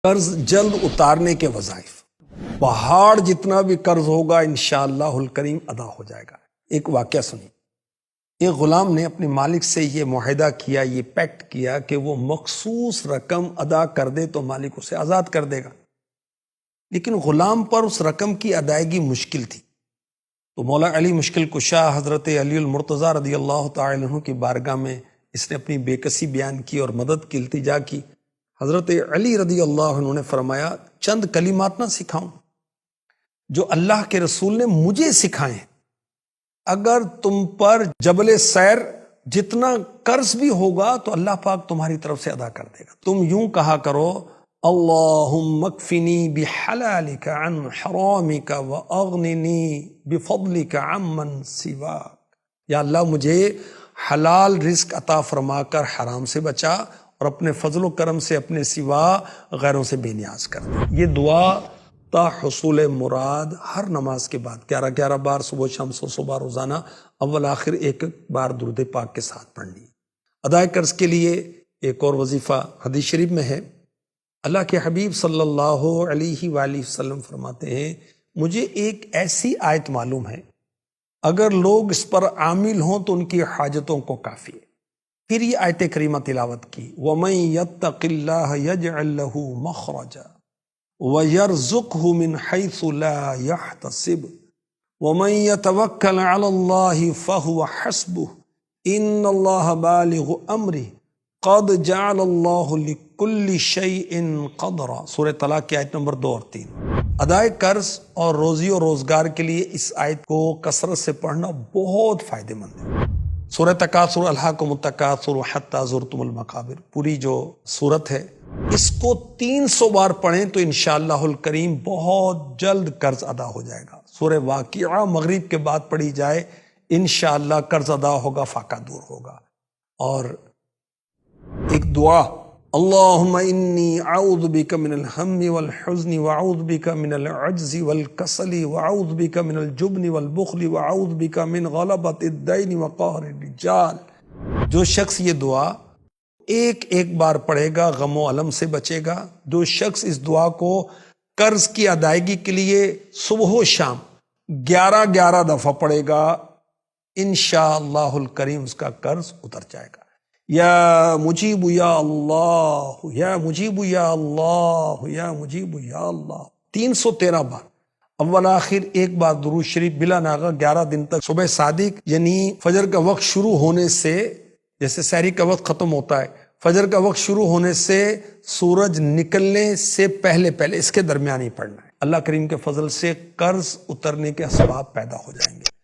قرض جلد اتارنے کے وظائف۔ پہاڑ جتنا بھی قرض ہوگا انشاءاللہ الکریم ادا ہو جائے گا۔ ایک واقعہ سنیے۔ ایک غلام نے اپنے مالک سے یہ معاہدہ کیا، یہ پیکٹ کیا کہ وہ مخصوص رقم ادا کر دے تو مالک اسے آزاد کر دے گا، لیکن غلام پر اس رقم کی ادائیگی مشکل تھی۔ تو مولا علی مشکل کشا حضرت علی المرتضیٰ رضی اللہ تعالی عنہ کی بارگاہ میں اس نے اپنی بے کسی بیان کی اور مدد کی التجا کی۔ حضرت علی رضی اللہ عنہ نے فرمایا، چند کلمات نہ سکھاؤں جو اللہ کے رسول نے مجھے سکھائے، اگر تم پر جبل سیر جتنا قرض بھی ہوگا تو اللہ پاک تمہاری طرف سے ادا کر دے گا۔ تم یوں کہا کرو، اللہم اکفنی بحلالک عن حرامک واغننی بفضلک عمن سواک۔ یا اللہ مجھے حلال رزق عطا فرما کر حرام سے بچا اور اپنے فضل و کرم سے اپنے سوا غیروں سے بے نیاز کر دے۔ یہ دعا تا حصول مراد ہر نماز کے بعد 11 بار صبح شام 100 بار روزانہ اول آخر ایک بار درود پاک کے ساتھ پڑھنی۔ ادائے قرض کے لیے ایک اور وظیفہ حدیث شریف میں ہے، اللہ کے حبیب صلی اللہ علیہ وآلہ وسلم فرماتے ہیں، مجھے ایک ایسی آیت معلوم ہے اگر لوگ اس پر عامل ہوں تو ان کی حاجتوں کو کافی ہے۔ پھر یہ آیت کریمہ تلاوت کی، وَمَن يَتَّقِ اللَّهَ يَجْعَل لَّهُ مَخْرَجًا وَيَرْزُقْهُ مِنْ حَيْثُ لَا يَحْتَسِبُ وَمَن يَتَوَكَّلْ عَلَى اللَّهِ فَهُوَ حَسْبُهُ إِنَّ اللَّهَ بَالِغُ أَمْرِهِ قَدْ جَعَلَ اللَّهُ لِكُلِّ شَيْءٍ قَدْرًا۔ سورہ طلاق کی آیت نمبر 2 اور 3۔ ادائے قرض اور روزی و روزگار کے لیے اس آیت کو کثرت سے پڑھنا بہت فائدہ مند ہے۔ سورہ تکاثر الہاکم التکاثر حتی زرتم المقابر، پوری جو سورت ہے اس کو 300 بار پڑھیں تو انشاءاللہ الکریم بہت جلد قرض ادا ہو جائے گا۔ سورہ واقعہ مغرب کے بعد پڑھی جائے انشاءاللہ قرض ادا ہوگا، فاقہ دور ہوگا۔ اور ایک دعا، اللہم انی اعوذ بک من الہم والحزن واعوذ بک من العجز والکسل واعوذ بک من الجبن والبخل واعوذ بک من غلبۃ الدین وقہر الرجال۔ جو شخص یہ دعا ایک بار پڑھے گا غم و علم سے بچے گا۔ جو شخص اس دعا کو قرض کی ادائیگی کے لیے صبح و شام 11 دفعہ پڑھے گا انشاءاللہ الکریم اس کا قرض اتر جائے گا۔ یا مجیب یا اللہ، یا مجیب یا اللہ، یا مجیب یا اللہ، 313 بار اول آخر ایک بار درود شریف بلا ناغہ 11 دن تک۔ صبح صادق یعنی فجر کا وقت شروع ہونے سے، جیسے سحری کا وقت ختم ہوتا ہے، فجر کا وقت شروع ہونے سے سورج نکلنے سے پہلے اس کے درمیان ہی پڑھنا ہے۔ اللہ کریم کے فضل سے قرض اترنے کے اسباب پیدا ہو جائیں گے۔